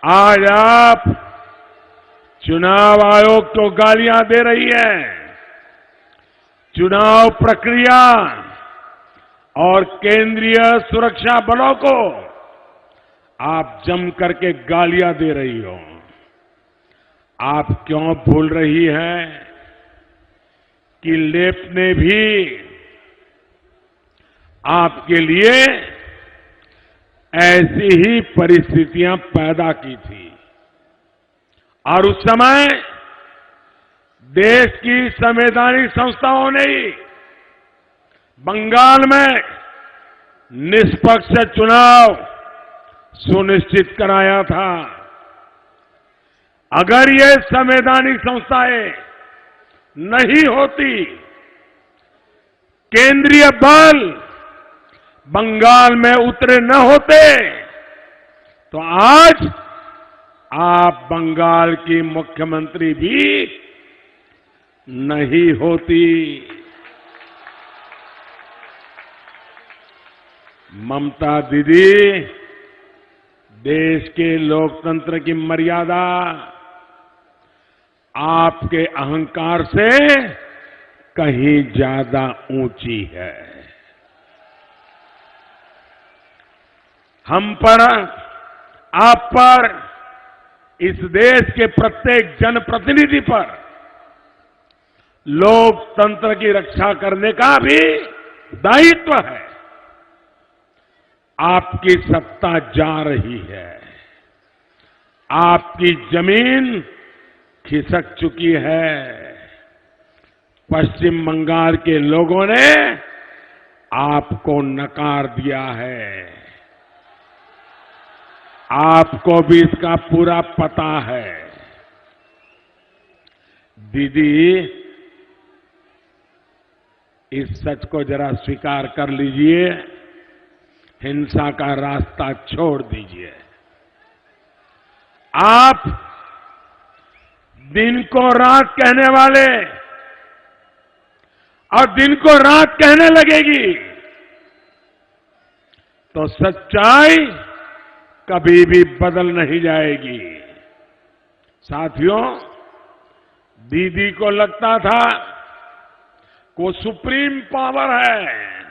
आज आप चुनाव आयोग को गालियां दे रही है। चुनाव प्रक्रिया और केंद्रीय सुरक्षा बलों को आप जम करके गालियां दे रही हो। आप क्यों भूल रही हैं कि लेफ्ट ने भी आपके लिए ऐसी ही परिस्थितियां पैदा की थी और उस समय देश की संवैधानिक संस्थाओं ने ही बंगाल में निष्पक्ष चुनाव सुनिश्चित कराया था। अगर ये संवैधानिक संस्थाएं नहीं होती, केंद्रीय बल बंगाल में उतरे न होते, तो आज आप बंगाल की मुख्यमंत्री भी नहीं होती। ममता दीदी, देश के लोकतंत्र की मर्यादा आपके अहंकार से कहीं ज्यादा ऊंची है। हम पर, आप पर, इस देश के प्रत्येक जनप्रतिनिधि पर लोकतंत्र की रक्षा करने का भी दायित्व है। आपकी सत्ता जा रही है, आपकी जमीन खिसक चुकी है। पश्चिम बंगाल के लोगों ने आपको नकार दिया है। आपको भी इसका पूरा पता है। दीदी, इस सच को जरा स्वीकार कर लीजिए, हिंसा का रास्ता छोड़ दीजिए। आप दिन को रात कहने वाले और दिन को रात कहने लगेगी तो सच्चाई कभी भी बदल नहीं जाएगी। साथियों, दीदी को लगता था वो सुप्रीम पावर है,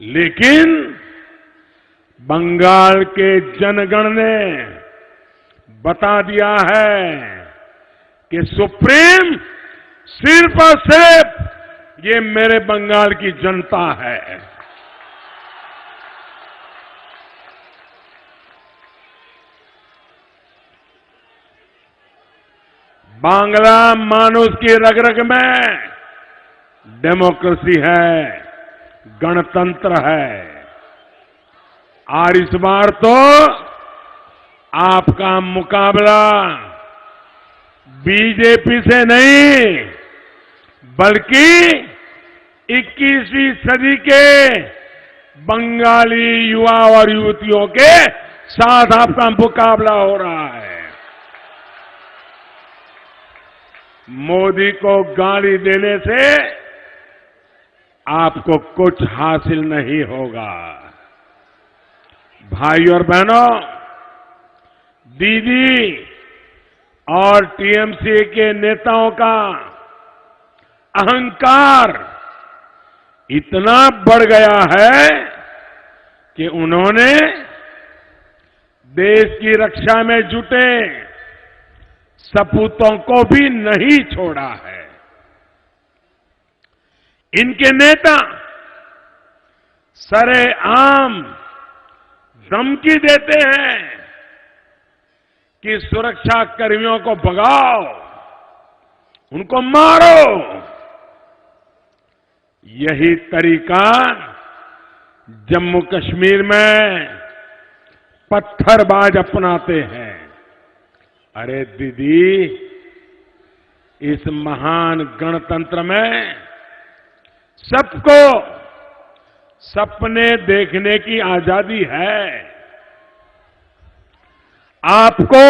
लेकिन बंगाल के जनगण ने बता दिया है कि सुप्रीम सिर्फ और सिर्फ ये मेरे बंगाल की जनता है। बांग्ला मानुष की रग-रग में डेमोक्रेसी है, गणतंत्र है। और इस बार तो आपका मुकाबला बीजेपी से नहीं, बल्कि 21वीं सदी के बंगाली युवा और युवतियों के साथ आपका मुकाबला हो रहा है। मोदी को गाली देने से आपको कुछ हासिल नहीं होगा। भाई और बहनों, दीदी और टीएमसी के नेताओं का अहंकार इतना बढ़ गया है कि उन्होंने देश की रक्षा में जुटे सपूतों को भी नहीं छोड़ा है। इनके नेता सरेआम धमकी देते हैं कि सुरक्षा कर्मियों को भगाओ, उनको मारो। यही तरीका जम्मू कश्मीर में पत्थरबाज अपनाते हैं। अरे दीदी, इस महान गणतंत्र में सबको सपने देखने की आजादी है। आपको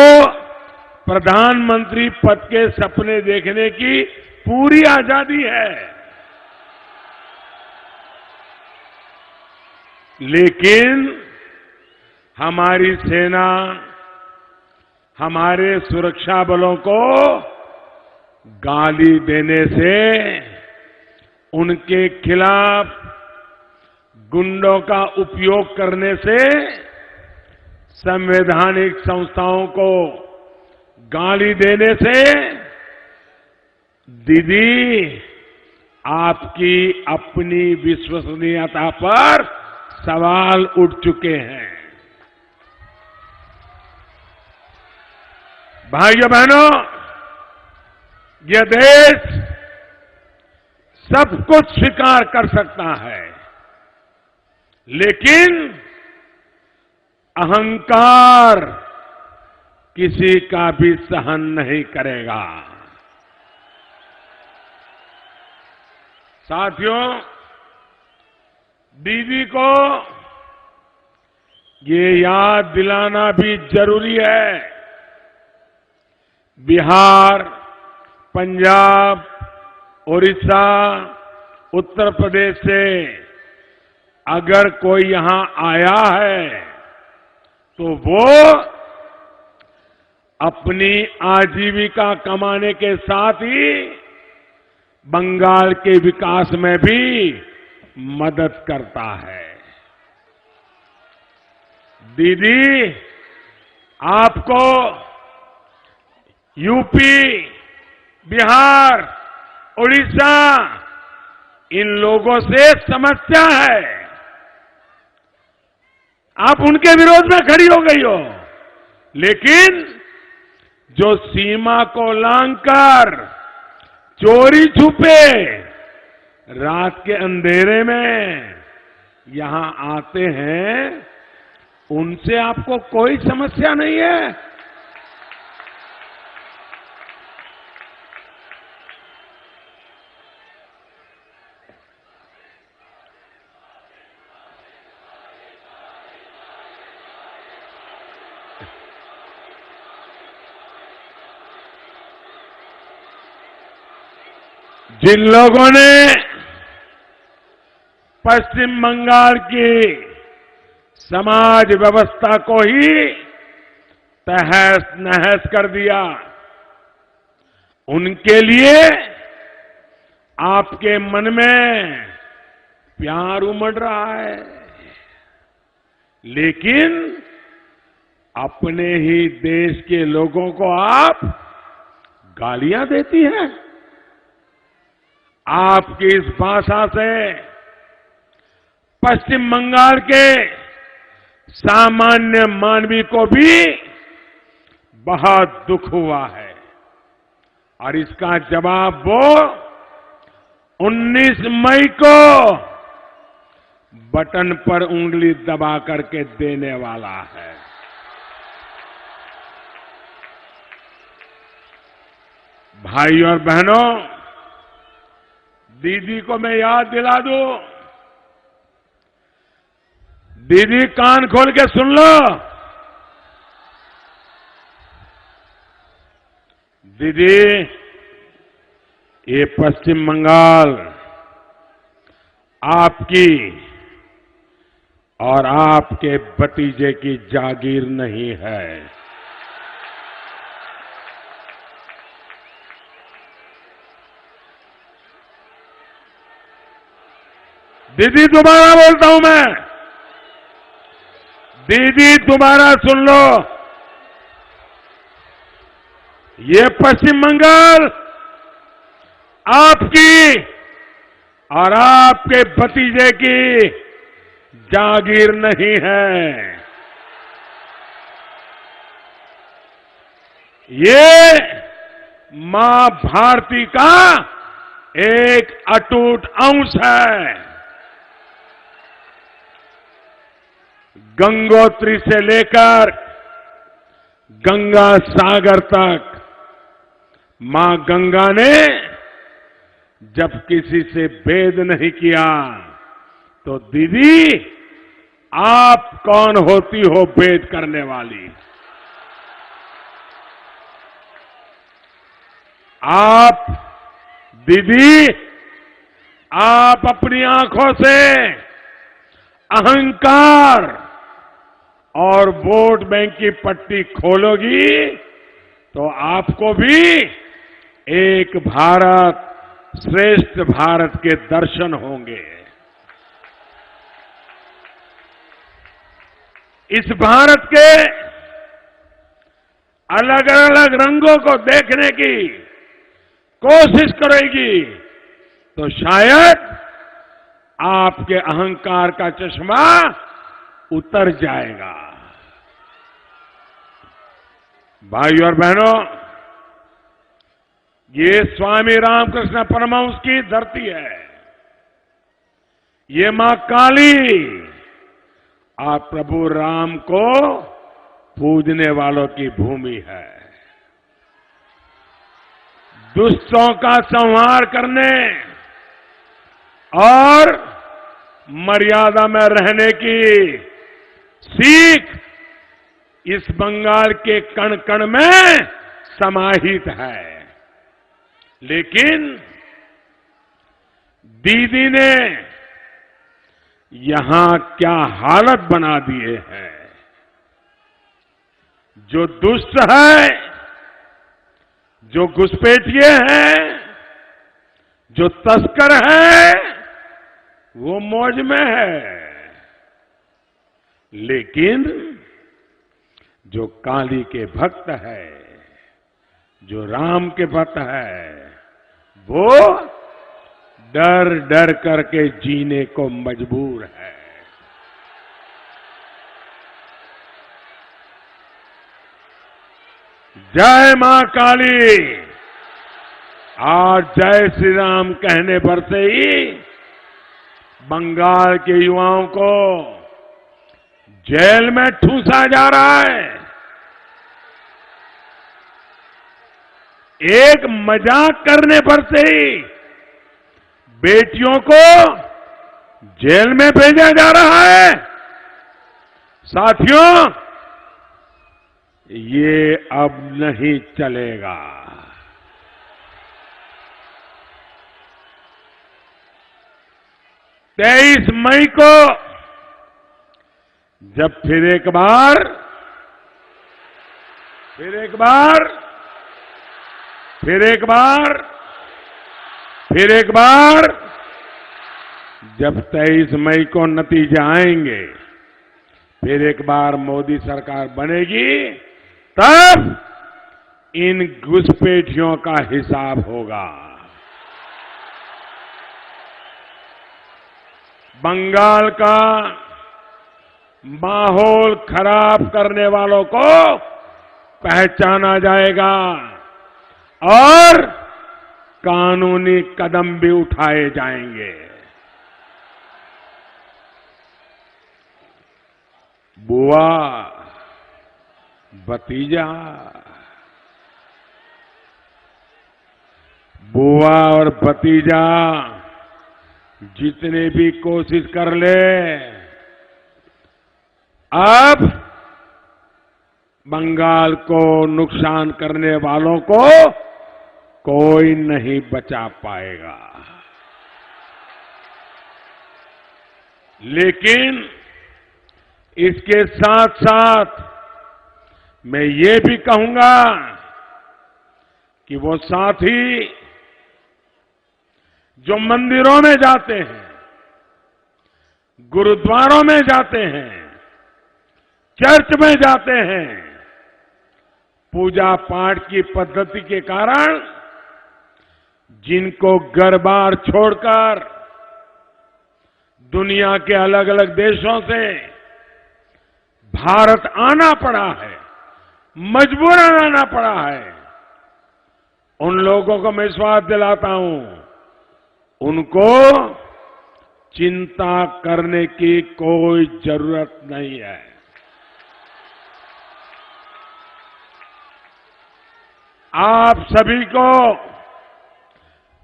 प्रधानमंत्री पद के सपने देखने की पूरी आजादी है, लेकिन हमारी सेना हमारे सुरक्षा बलों को गाली देने से, उनके खिलाफ गुंडों का उपयोग करने से, संवैधानिक संस्थाओं को गाली देने से दीदी आपकी अपनी विश्वसनीयता पर सवाल उठ चुके हैं। भाइयों बहनों, यह देश सब कुछ स्वीकार कर सकता है, लेकिन अहंकार किसी का भी सहन नहीं करेगा। साथियों, दीदी को ये याद दिलाना भी जरूरी है, बिहार, पंजाब, उड़ीसा, उत्तर प्रदेश से अगर कोई यहां आया है तो वो अपनी आजीविका कमाने के साथ ही बंगाल के विकास में भी मदद करता है। दीदी, आपको यूपी, बिहार, उड़ीसा इन लोगों से समस्या है। आप उनके विरोध में खड़ी हो गई हो, लेकिन जो सीमा को लांघकर चोरी छुपे रात के अंधेरे में यहां आते हैं, उनसे आपको कोई समस्या नहीं है। जिन लोगों ने पश्चिम बंगाल की समाज व्यवस्था को ही तहस नहस कर दिया, उनके लिए आपके मन में प्यार उमड़ रहा है, लेकिन अपने ही देश के लोगों को आप गालियां देती हैं। आपकी इस भाषा से पश्चिम बंगाल के सामान्य मानवी को भी बहुत दुख हुआ है और इसका जवाब वो 19 मई को बटन पर उंगली दबा करके देने वाला है। भाइयों और बहनों, दीदी को मैं याद दिला दूं, दीदी कान खोल के सुन लो। दीदी, ये पश्चिम बंगाल आपकी और आपके भतीजे की जागीर नहीं है। दीदी, दोबारा बोलता हूं मैं, दीदी दोबारा सुन लो, ये पश्चिम बंगाल आपकी और आपके भतीजे की जागीर नहीं है। ये मां भारती का एक अटूट अंश है। गंगोत्री से लेकर गंगा सागर तक मां गंगा ने जब किसी से भेद नहीं किया, तो दीदी आप कौन होती हो भेद करने वाली? आप दीदी, आप अपनी आंखों से अहंकार और वोट बैंक की पट्टी खोलोगी तो आपको भी एक भारत श्रेष्ठ भारत के दर्शन होंगे। इस भारत के अलग अलग रंगों को देखने की कोशिश करेगी तो शायद आपके अहंकार का चश्मा उतर जाएगा। भाइयों और बहनों, ये स्वामी रामकृष्ण परमहंस की धरती है। ये मां काली और प्रभु राम को पूजने वालों की भूमि है। दुष्टों का संहार करने और मर्यादा में रहने की सीख इस बंगाल के कण कण में समाहित है। लेकिन दीदी ने यहां क्या हालत बना दिए हैं। जो दुष्ट है, जो घुसपैठिए हैं, जो तस्कर है, वो मौज में है। लेकिन जो काली के भक्त है, जो राम के भक्त है, वो डर डर करके जीने को मजबूर है। जय मां काली और जय श्री राम कहने पर से ही बंगाल के युवाओं को जेल में ठूसा जा रहा है। एक मजाक करने पर से ही बेटियों को जेल में भेजा जा रहा है। साथियों, ये अब नहीं चलेगा। तेईस मई को जब फिर एक बार जब 23 मई को नतीजे आएंगे, फिर एक बार मोदी सरकार बनेगी, तब इन घुसपैठियों का हिसाब होगा। बंगाल का माहौल खराब करने वालों को पहचाना जाएगा और कानूनी कदम भी उठाए जाएंगे। बुआ, भतीजा, बुआ और भतीजा जितने भी कोशिश कर ले, अब बंगाल को नुकसान करने वालों को कोई नहीं बचा पाएगा। लेकिन इसके साथ साथ मैं ये भी कहूंगा कि वो साथी जो मंदिरों में जाते हैं, गुरुद्वारों में जाते हैं, चर्च में जाते हैं, पूजा पाठ की पद्धति के कारण जिनको घर बार छोड़कर दुनिया के अलग अलग देशों से भारत आना पड़ा है, मजबूरन आना पड़ा है, उन लोगों को मैं विश्वास दिलाता हूं, उनको चिंता करने की कोई जरूरत नहीं है। आप सभी को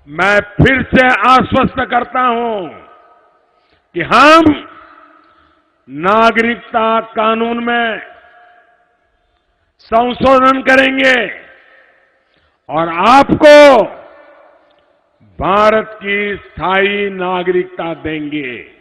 मैं फिर से आश्वस्त करता हूं कि हम नागरिकता कानून में संशोधन करेंगे और आपको भारत की स्थायी नागरिकता देंगे।